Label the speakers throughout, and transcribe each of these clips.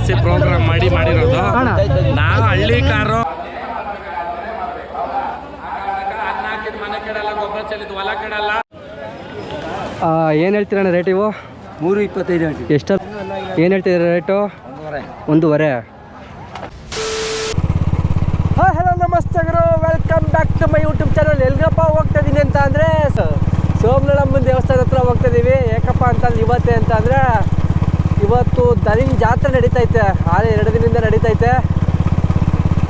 Speaker 1: ಕರೆಸಿ ಪ್ರೋಗ್ರಾಮ್ ಮಾಡಿರೋದು. ನಾವು ಹಳ್ಳಿ ಕಾರು ಅನ್ನ ಹಾಕಿದ ಮನೆ ಕೆಡಲ್ಲ, ಗೊಬ್ಬರ ಚೆಲ್ಲಿದ್ದು ಹೊಲ ಕೆಡಲ್ಲ.
Speaker 2: ಏನು ಹೇಳ್ತೀರಣ್ಣ ರೇಟ್ ಇವು?
Speaker 3: 3.25 ಹೇಳ್ತೀವಿ.
Speaker 2: ಎಷ್ಟು? ಏನು ಹೇಳ್ತಿದ್ದೀರ ರೇಟು? 1.5. ಹಾಂ, ಹಲೋ ನಮಸ್ತೆ ಗುರು, welcome back to my YouTube channel. ಎಲ್ಗಪ್ಪ ಹೋಗ್ತಾ ಇದ್ದೀನಿ ಅಂತ ಅಂದರೆ ಸೋಮನಳ್ಳಮ್ಮನ ದೇವಸ್ಥಾನ ಹತ್ರ ಹೋಗ್ತಾ ಇದ್ದೀವಿ. ಏಕಪ್ಪ ಅಂತಂದ್ರೆ ಇವತ್ತೇ ಅಂತ ಅಂದರೆ ಇವತ್ತು ದನಿನ ಜಾತ್ರೆ ನಡೀತೈತೆ. ಹಾಗೆ 2 ದಿನದಿಂದ ನಡೀತೈತೆ.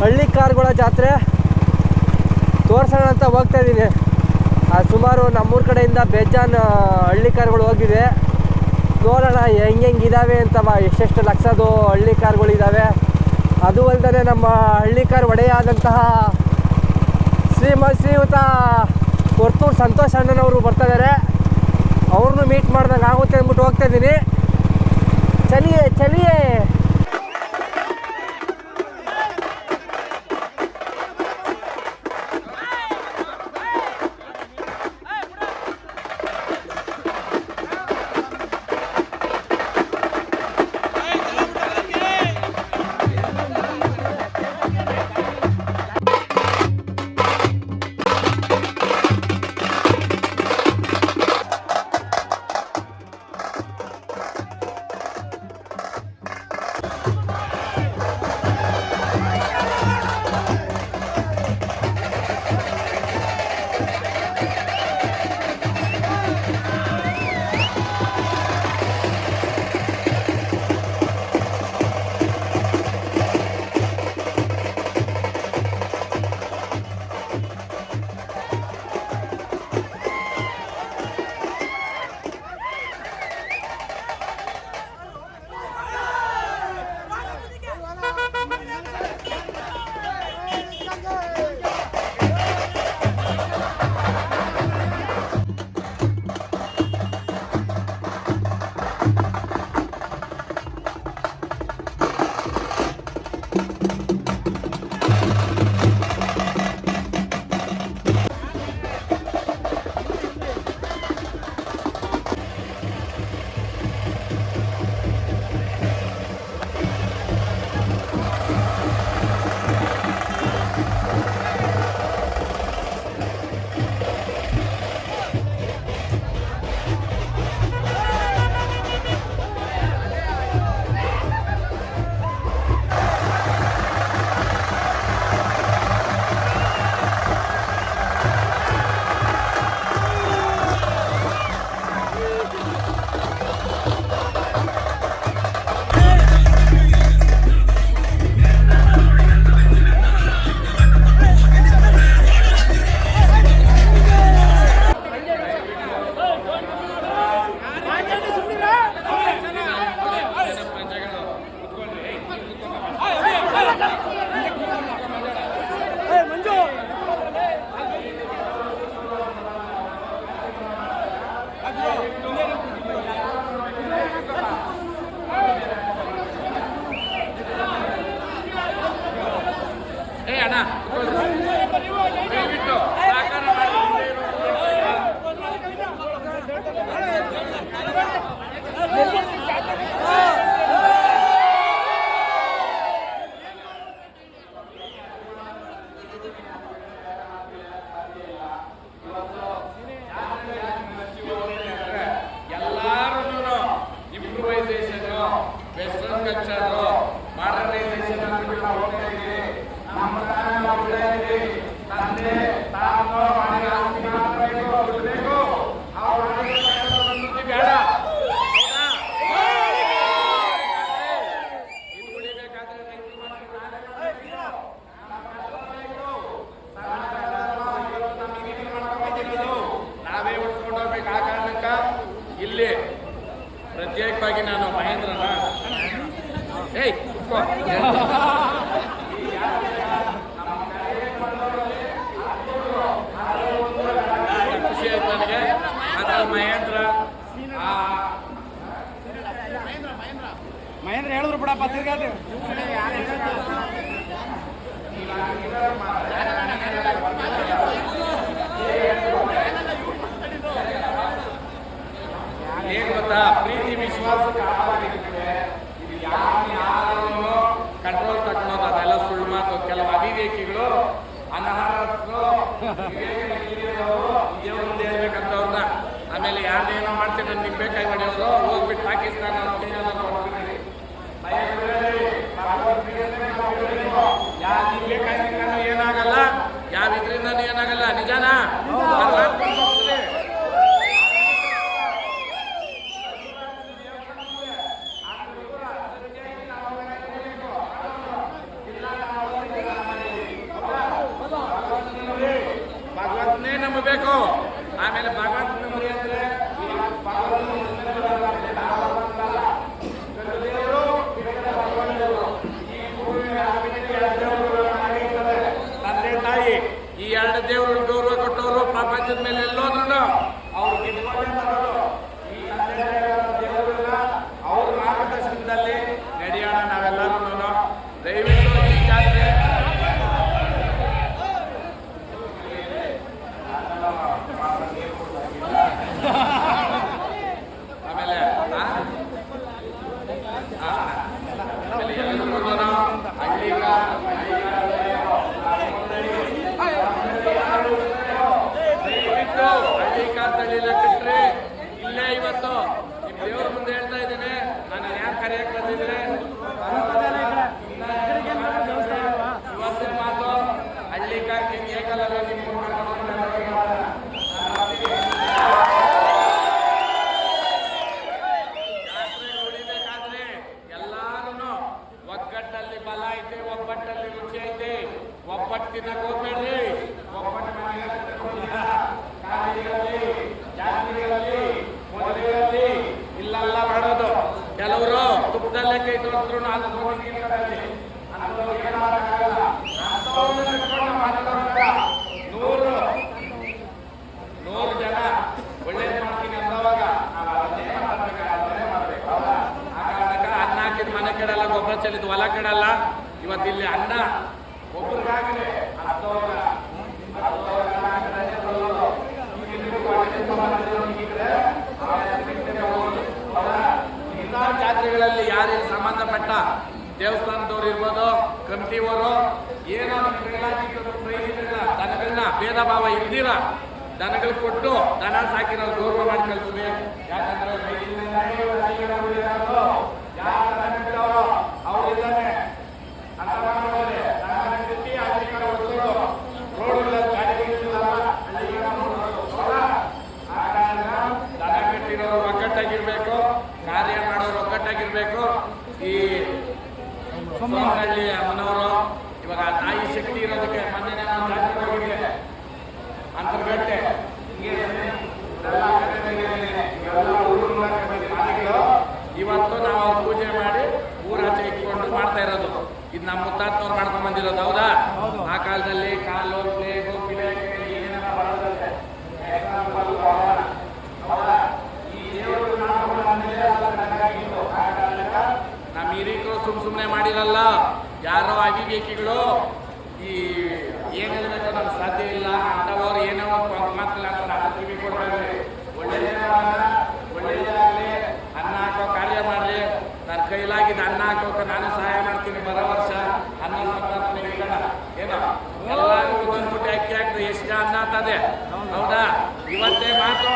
Speaker 2: ಹಳ್ಳಿ ಕಾರುಗಳ ಜಾತ್ರೆ ತೋರ್ಸೋಣ ಅಂತ ಹೋಗ್ತಾ ಇದ್ದೀನಿ. ಸುಮಾರು ನಮ್ಮೂರ ಕಡೆಯಿಂದ ಬೇಜಾನ್ ಹಳ್ಳಿ ಕಾರುಗಳು ಹೋಗಿದೆ. ನೋಡೋಣ ಹೆಂಗಿದ್ದಾವೆ ಅಂತವ, ಎಷ್ಟೆಷ್ಟು ಲಕ್ಷದು ಹಳ್ಳಿ ಕಾರುಗಳಿದ್ದಾವೆ. ಅದು ಅಲ್ಲದೆ ನಮ್ಮ ಹಳ್ಳಿ ಕಾರ್ ಒಡೆಯಾದಂತಹ ಶ್ರೀಯುತ ಕೊರ್ತೂರು ಸಂತೋಷ್ ಅಣ್ಣನವರು ಬರ್ತಾ ಇದ್ದಾರೆ. ಅವ್ರನ್ನೂ ಮೀಟ್ ಮಾಡ್ದಂಗೆ ಆಗುತ್ತೆ ಅಂದ್ಬಿಟ್ಟು ಹೋಗ್ತಾ ಇದ್ದೀನಿ. ಚಲಿಯೇ
Speaker 1: ವೆಸ್ಟರ್ನ್ ಕಲ್ಚರು ಮಾಡರ್ನೈಸೇಷನ್ ಅಂದ್ಬಿಟ್ಟು ಹೋಗ್ತಾ ಇದ್ದೀವಿ. ನಮ್ಮ ತಂದೆ ತಾನು ಮನೆಗೆ ಆಸ್ತಿ ಮಾಡಬೇಕು, ದುಡ್ಬೇಕು, ಅವ್ರ ಬೇಡ. ಇದು ಉಳಿಬೇಕಾದ್ರೆ ನಾವೇ ಉಳಿಸ್ಕೊಂಡು ಹೋಗ್ಬೇಕು. ಆ ಕಾರಣಕ್ಕ ಇಲ್ಲಿ ಪ್ರತ್ಯೇಕವಾಗಿ ನಾನು ಮಹೇಂದ್ರನ ಖುಷಿ ಆಯ್ತು ನನಗೆ. ಅದ್ರಲ್ಲಿ ಮಹೇಂದ್ರ ಹೇಳಿದ್ರು ಬಿಡಪ್ಪ ತಿರ್ಗಾದ್ರು. ಏನ್ ಗೊತ್ತಾ, ಪ್ರೀತಿ ವಿಶ್ವಾಸ ಕಾಪಾಡಿದ್ರೆ ಇದು ಯಾರು ತಿನ್ನಕ್ ಹೋಗ್ಬೇಡ್ರಿ. ಒಬ್ಬಟ್ಟು ಮನೆಗೆ ಕಾಲೇಜುಗಳಲ್ಲಿ, ಜಾತ್ರೆಗಳಲ್ಲಿ, ಮದುವೆಗಳಲ್ಲಿ ಇಲ್ಲೆಲ್ಲ ಮಾಡೋದು. ಕೆಲವರು ತುಪ್ಪದಲ್ಲೇ ಕೈ ತೋರಿಸಿದ್ರು ಅದು ನೋಡಿಗಳಲ್ಲಿ ಅಂಥವ್ರು ಏನು ಮಾಡೋಕ್ಕಾಗಲ್ಲ. ಅಂಥವ್ರನ್ನ ಕರ್ಕೊಂಡು ಮಾತಾಡೋಣ. 100 ಜನ ಒಳ್ಳೇದು ಮಾಡ್ತೀನಿ ಅಂದವಾಗ ನಾವು ಅದನ್ನೇ ಮಾಡಬೇಕು. ಆ ಕಾರಣಕ್ಕೆ ಅನ್ನ ಹಾಕಿದ ಮನೆ ಕೆಡಲ್ಲ, ಗೊಬ್ಬರ ಚೆಲ್ಲಿದ ಹೊಲ ಕೆಡಲ್ಲ. ಇವತ್ತಿಲ್ಲಿ ಅನ್ನ ಒಬ್ಬರಿಗಾಗಲಿ ಇಂಥ ಜಾತ್ರೆಗಳಲ್ಲಿ ಯಾರಿಗೆ ಸಂಬಂಧಪಟ್ಟ ದೇವಸ್ಥಾನದವ್ರು ಇರ್ಬೋದು, ಕಮಿಟಿಯವರು ಏನೋ ದನಗಳನ್ನ ಭೇದ ಭಾವ ಇಲ್ದಿರ ದನಗಳು ಕೊಟ್ಟು ದನ ಸಾಕಿರೋ ಗೌರವ ಮಾಡಿ ಕಳಿಸ್ತೀವಿ. ಯಾಕಂದ್ರೆ ಅವರಿದ್ದಾನೆ ದನ ಕಟ್ಟಿರೋರು ಒಗ್ಗಟ್ಟಾಗಿರ್ಬೇಕು, ಕಾರ್ಯ ಮಾಡೋರು ಒಗ್ಗಟ್ಟಾಗಿರ್ಬೇಕು. ಈ ಸೋಮನಹಳ್ಳಿ ಅಮ್ಮನವರು ಇವಾಗ ತಾಯಿ ಶಕ್ತಿ ಇರೋದಕ್ಕೆ ಮೊನ್ನೆ ಹೋಗಿದೆ ಅಂತರ್ಗಟ್ಟೆ ಇವತ್ತು ನಾವು ಅವ್ರ ಪೂಜೆ ಮಾಡಿ ಊರಾಚೆ ಇಟ್ಕೊಂಡು ಮಾಡ್ತಾ ಇರೋದು. ಇದು ನಮ್ಮ ಮುತ್ತಾತ್ನವ್ರು ಮಾಡ್ಕೊಂಡ್ ಬಂದಿರೋದು. ಹೌದಾ? ಆ ಕಾಲದಲ್ಲಿ ಕಾಲು ಪ್ಲೇಗು ಪಿಲೇಗೆ ನಮ್ಮ ಹಿರಿಕರು ಸುಮ್ಮನೆ ಮಾಡಿರಲ್ಲ. ಯಾರೋ ಅವಿವೇಕಿಗಳು ಈ ಏನು ಹೇಳ್ಬೇಕು ನಮ್ಗೆ ಸಾಧ್ಯ ಇಲ್ಲ ಅಂಥವ್ರು ಏನೋ ಮಾತಿಲ್ಲ ಅಂತ ನಾವು ಕಿವಿ ಕೊಡ್ಬೇಡ್ರಿ. ಒಳ್ಳೆಯದಾಗಲಿ, ಅನ್ನ ಹಾಕೋ ಕಾರ್ಯ ಮಾಡ್ರಿ. ನನ್ನ ಕೈಲಾಗಿದ್ದು ಅನ್ನ ಹಾಕೋಕೆ ನಾನು ಸಹಾಯ ಮಾಡ್ತೀನಿ. ಬರೋ ವರ್ಷ ಅನ್ನ ಸಂತರ್ಪಣೆ ಇಡೋಣ. ಏನೋ ಎಲ್ಲರಿಗೂ ಒಂದೊಂದು ಪುಟ್ಟಿ ಅಕ್ಕಿ ಹಾಕಿದ್ರೆ ಎಷ್ಟು ಅನ್ನ ಆಗ್ತದೆ. ಹೌದಾ? ಇವತ್ತೇ ಮಾತು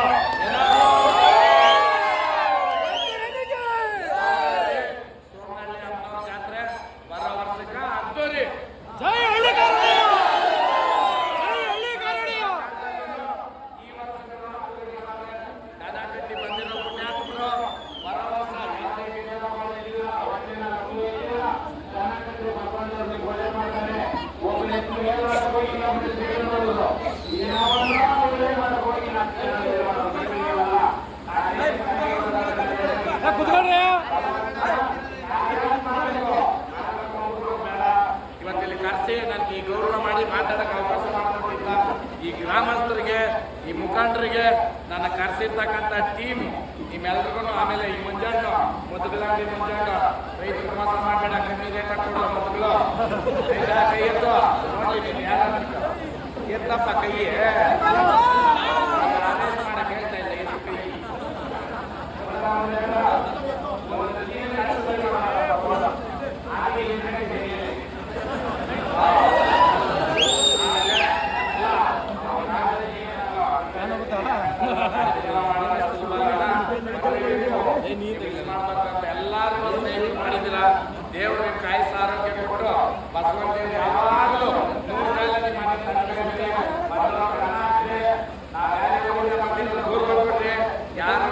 Speaker 1: ಸೋಮನಹಳ್ಳಿ ಅಮ್ಮನವ್ರ ಜಾತ್ರೆ ಬರೋ ವರ್ಷಕ್ಕೆ ಅದ್ದೂರಿ. ದನ ಕಟ್ಟಿ ಬಂದಿರೋ ಪುಣ್ಯಾತ್ಮರು ಬರೋ ವರ್ಷ ಇವತ್ತಿಲ್ಲಿ ಕರೆಸಿ ನನಗೆ ಈ ಗೌರವ ಮಾಡಿ ಮಾತಾಡೋಕೆ ಅವಕಾಶ ಮಾಡಿಕೊಟ್ಟಿದ್ದ ಈ ಗ್ರಾಮಸ್ಥರಿಗೆ, ಈ ಮುಖಂಡರಿಗೆ, ನನ್ನ ಕರೆಸಿರ್ತಕ್ಕಂಥ ಟೀಮ್ ನಿಮ್ಮೆಲ್ರಿಗೂ, ಆಮೇಲೆ ಈ ಮುಂಜಾನೆ ಮೊದಲಂಗಡಿ ಮುಂಜಾನೆ ರೈತರು ಮೋಸ ಮಾಡಬೇಡ, ಕಮ್ಮಿ ರೇಟ್ ಹಾಕೊಡೋ ಮೊದಲು ಕೈ ಎತ್ತು ನೋಡಿ ಎತ್ತಪ್ಪ ಕೈ ಮಾಡಕ್ಕೆ ಹೇಳ್ತಾ ಇಲ್ಲ. ಎತ್ತು ಕೈ ಎಲ್ಲರೂ ಸ್ನೇಹಿತರು ಮಾಡಿದಿರ. ದೇವರು ಕಾಯಿಸ ಆರೋಗ್ಯ ಕೊಟ್ಟು ಬಸವಣ್ಣ ಯಾವಾಗಲೂ 100 ಕಾಲದಲ್ಲಿ ಯಾರು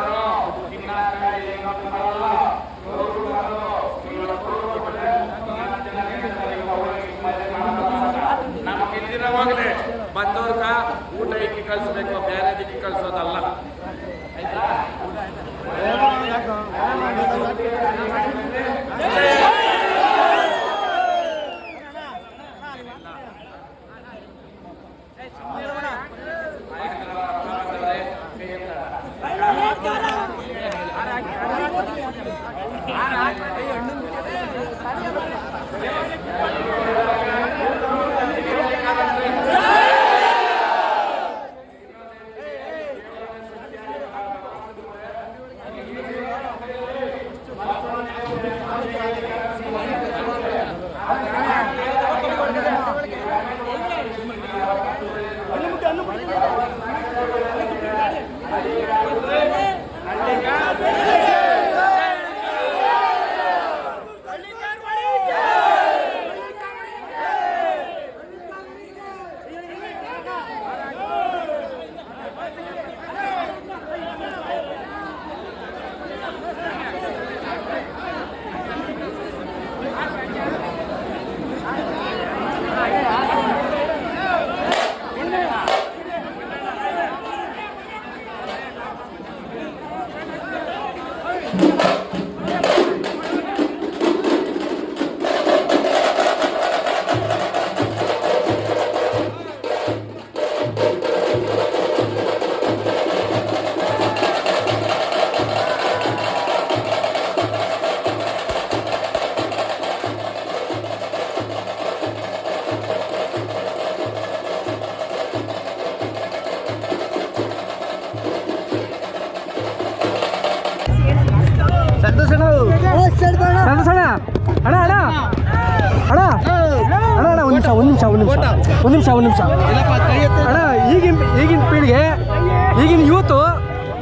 Speaker 1: ನಮ್ಗೆ ಇಲ್ಲಿರೋವಾಗಲೇ ಬಂದವ್ರಗ ಊಟ ಇಕ್ಕಿ ಕಳಿಸ್ಬೇಕು, ಬೇರೆ ದಿಕ್ಕಿ ಕಳಿಸೋದಲ್ಲ. ಆಯ್ತಾ?
Speaker 2: ಒಂದು ನಿಮಿಷ ಅಣ್ಣ, ಈಗಿನ ಪೀಳಿಗೆ, ಈಗಿನ ಯೂತು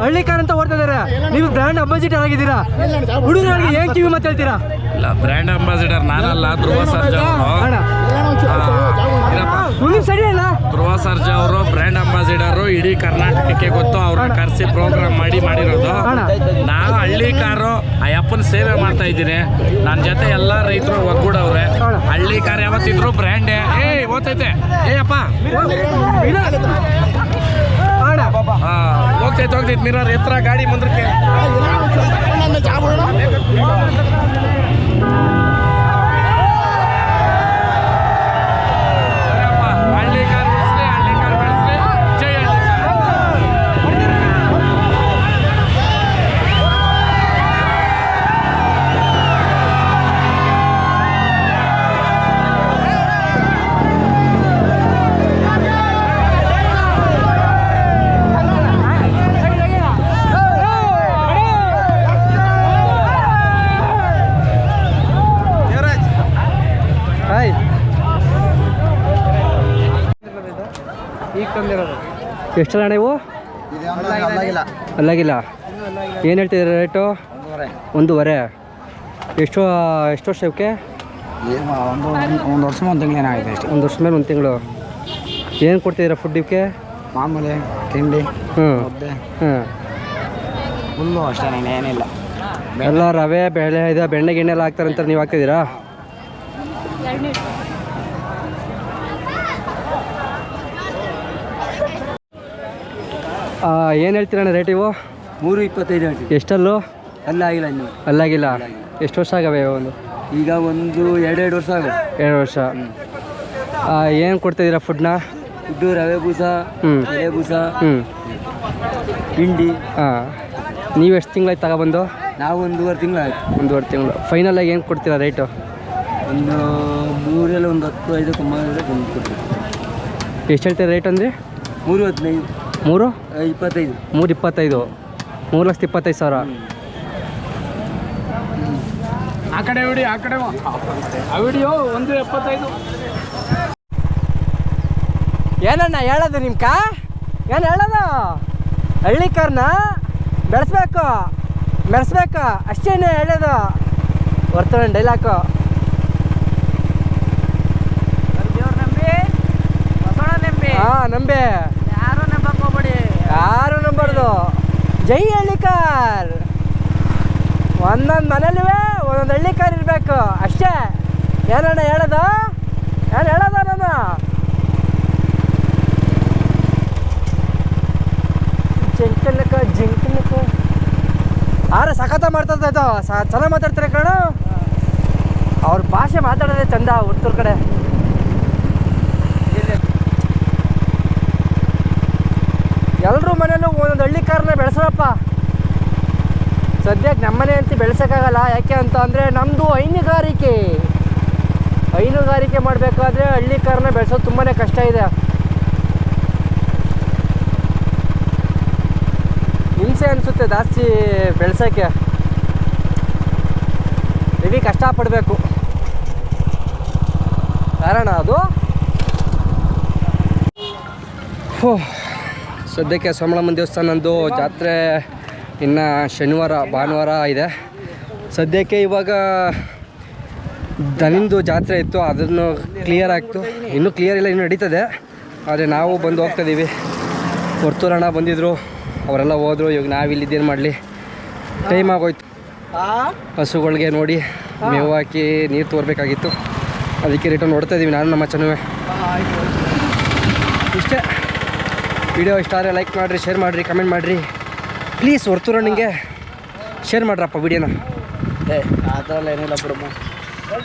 Speaker 2: ಹಳ್ಳಿ ಕಾರ್ ಅಂತ ಓಡ್ತಾ ಇದಾರೆ. ನೀವು ಬ್ರ್ಯಾಂಡ್ ಅಂಬಾಸಿಡರ್ ಆಗಿದ್ದೀರಾ, ಹುಡುಗರಿಗೆ ಏನ್ ಕಿವಿ ಮಾತು ಹೇಳ್ತೀರಾ?
Speaker 1: ಇಲ್ಲ, ಬ್ರ್ಯಾಂಡ್ ಅಂಬಾಸಿಡರ್ ನಾನಲ್ಲ, ಧ್ರುವ ಸರ್ಜಾ ಅವರು.
Speaker 2: ಸರಿ ಅಲ್ಲ,
Speaker 1: ಧ್ರುವ ಸರ್ಜಾ ಅವರು ಬ್ರ್ಯಾಂಡ್ ಅಂಬಾಸಿಡರು, ಇಡೀ ಕರ್ನಾಟಕಕ್ಕೆ ಗೊತ್ತು. ಅವ್ರನ್ನ ಕರೆಸಿ ಪ್ರೋಗ್ರಾಮ್ ಮಾಡಿರೋದು. ನಾನು ಹಳ್ಳಿ ಕಾರು ಆ ಅಪ್ಪನ ಸೇವೆ ಮಾಡ್ತಾ ಇದ್ದೀನಿ. ನನ್ನ ಜೊತೆ ಎಲ್ಲ ರೈತರು ಒಗ್ಗೂಡವ್ರೆ. ಹಳ್ಳಿ ಕಾರ್ ಯಾವತ್ತಿದ್ರು ಬ್ರ್ಯಾಂಡೇ. ಓದ್ತೈತೆ ಅಪ್ಪ, ಹೋಗ್ತೈತೆ ಮಿರರ್ ಎತ್ತರ ಗಾಡಿ ಮುಂದಕ್ಕೆ.
Speaker 2: ಎಷ್ಟಲ್ಲ ನೀವು? ಅಲ್ಲಾಗಿಲ್ಲ. ಏನು ಹೇಳ್ತಿದ್ದೀರ ರೇಟು? 1.5. ಎಷ್ಟು ವರ್ಷ ಇವಕ್ಕೆ?
Speaker 3: ಒಂದು ವರ್ಷ ಒಂದು ತಿಂಗಳು ಏನಾಗಿದೆ ಅಷ್ಟೇ.
Speaker 2: 1 ವರ್ಷ ಮೇಲೆ 1 ತಿಂಗಳು. ಏನು ಕೊಡ್ತಿದ್ದೀರಾ ಫುಡ್ ಇವಕ್ಕೆ?
Speaker 3: ಮಾಮೂಲಿ ತಿಂಡಿ, ಮುದ್ದೆ, ಹುಲ್ಲು ಅಷ್ಟೇ, ಏನಿಲ್ಲ.
Speaker 2: ಎಲ್ಲ ರವೆ ಬೆಳೆ ಇದೆ, ಬೆಣ್ಣೆ ಗಿಣ್ಣೆ ಎಲ್ಲ ಹಾಕ್ತಾರಂತ ನೀವು ಹಾಕ್ತಿದ್ದೀರಾ? ಏನು ಹೇಳ್ತೀರಣ್ಣ ರೇಟ್ ಇವು?
Speaker 3: 3.25 ಹೇಳ್ತೀವಿ.
Speaker 2: ಎಷ್ಟಲ್ಲೂ?
Speaker 3: ಅಲ್ಲಾಗಿಲ್ಲ ಇನ್ನು.
Speaker 2: ಅಲ್ಲಾಗಿಲ್ಲ. ಎಷ್ಟು ವರ್ಷ ಆಗವೆ ಒಂದು?
Speaker 3: ಈಗ ಒಂದು 2 ವರ್ಷ ಆಗುತ್ತೆ.
Speaker 2: 2 ವರ್ಷ. ಏನು ಕೊಡ್ತಿದ್ದೀರಾ ಫುಡ್ನ?
Speaker 3: ಫುಡ್ಡು ರವೆ ಬೂಸ, ಎಲೆ ಬೂಸ, ಹಿಂಡಿ.
Speaker 2: ನೀವು ಎಷ್ಟು ತಿಂಗಳಾಯ್ತು ತಗೊಬಂದು?
Speaker 3: ನಾವು 1.5 ತಿಂಗಳು ಆಯ್ತು.
Speaker 2: 1.5 ತಿಂಗಳು. ಫೈನಲಾಗಿ ಏನು ಕೊಡ್ತೀರಾ ರೇಟು?
Speaker 3: ಒಂದು 3 ಒಂದು 10, 5 ಬಂದು ಕೊಡ್ತೀವಿ.
Speaker 2: ಎಷ್ಟು ಹೇಳ್ತೀರಾ ರೇಟ್ ಅಂದರೆ?
Speaker 3: 3.15.
Speaker 2: 3.25. 3.25. 3,25,000.
Speaker 1: ಆ ಕಡೆ ವಿಡಿಯೋ, ಆ ಕಡೆ ಆ ವಿಡಿಯೋ 1.75.
Speaker 2: ಏನಣ್ಣ ಹೇಳೋದು ನಿಮ್ಕ? ಏನು ಹೇಳೋದು? ಹಳ್ಳಿ ಕಾರ್ನ ಬೆಳೆಸ್ಬೇಕು, ಮೆರೆಸ್ಬೇಕು, ಅಷ್ಟೇನೆ ಹೇಳೋದು. ಹೊರ್ತಣ ಡೈಲಾಕು. ನಂಬಿ ಯಾರು ನಂಬಾರ್ದು. ಜೈ ಹಳ್ಳಿ ಕಾರ್. ಒಂದೊಂದು ಮನೇಲಿ ಒಂದೊಂದು ಹಳ್ಳಿ ಕಾರ್ ಇರಬೇಕು ಅಷ್ಟೇ. ಏನಣ್ಣ ಹೇಳೋದು? ಏನು ಹೇಳೋದು ನಾನು? ಜಿಂಕನಕ ಸಖತ ಮಾಡ್ತದ. ಚೆನ್ನಾಗಿ ಮಾತಾಡ್ತಾರೆ ಕಣ. ಅವ್ರ ಭಾಷೆ ಮಾತಾಡೋದೇ ಚಂದ ಉತ್ತರ ಕಡೆ. ಎಲ್ಲರೂ ಮನೇಲೂ ಒಂದೊಂದು ಹಳ್ಳಿ ಕಾರ್ನ ಬೆಳೆಸೋರಪ್ಪ. ಸದ್ಯಕ್ಕೆ ನಮ್ಮನೆ ಅಂತ ಬೆಳೆಸೋಕ್ಕಾಗಲ್ಲ. ಯಾಕೆ ಅಂತ ಅಂದರೆ ನಮ್ಮದು ಹೈನುಗಾರಿಕೆ ಮಾಡಬೇಕಾದ್ರೆ ಹಳ್ಳಿ ಕಾರ್ನ ಬೆಳೆಸೋದು ತುಂಬಾ ಕಷ್ಟ ಇದೆ. ಹಿಂಸೆ ಅನಿಸುತ್ತೆ ಜಾಸ್ತಿ ಬೆಳೆಸೋಕ್ಕೆ. ಹೆವಿ ಕಷ್ಟಪಡಬೇಕು. ಕಾರಣ ಅದು. ಸದ್ಯಕ್ಕೆ ಸೋಮಳಮ್ಮನ ದೇವಸ್ಥಾನದ್ದು ಜಾತ್ರೆ ಇನ್ನು ಶನಿವಾರ ಭಾನುವಾರ ಇದೆ. ಸದ್ಯಕ್ಕೆ ಇವಾಗ ದನಿಂದು ಜಾತ್ರೆ ಇತ್ತು, ಅದನ್ನು ಕ್ಲಿಯರ್ ಆಗ್ತು. ಇನ್ನೂ ಕ್ಲಿಯರ್ ಇಲ್ಲ, ಇನ್ನೂ ನಡೀತದೆ. ಆದರೆ ನಾವು ಬಂದು ಹೋಗ್ತಾಯಿದ್ದೀವಿ. ಹೊರ್ತೂರಣ್ಣ ಬಂದಿದ್ದರು, ಅವರೆಲ್ಲ ಹೋದರು. ಇವಾಗ ನಾವಿಲ್ಲಿದ್ದೇನು ಮಾಡಲಿ, ಟೈಮ್ ಆಗೋಯ್ತು. ಹಸುಗಳಿಗೆ ನೋಡಿ ಮೇವು ಹಾಕಿ ನೀರು ತೋರ್ಬೇಕಾಗಿತ್ತು. ಅದಕ್ಕೆ ರಿಟರ್ನ್ ನೋಡ್ತಾ ಇದ್ದೀವಿ ನಾನು ನಮ್ಮ ಚೆನ್ನವೆ. ಇಷ್ಟೇ. ವಿಡಿಯೋ ಇಷ್ಟ ಆದರೆ ಲೈಕ್ ಮಾಡಿರಿ, ಶೇರ್ ಮಾಡಿರಿ, ಕಮೆಂಟ್ ಮಾಡಿರಿ ಪ್ಲೀಸ್. ಹೊರ್ತೂರಣ್ಣಿಗೆ ಶೇರ್ ಮಾಡ್ರಪ್ಪ ವಿಡಿಯೋನ.
Speaker 3: ಆ ಥರ ಎಲ್ಲ ಏನಿಲ್ಲ ಬಿಡಮ್ಮ.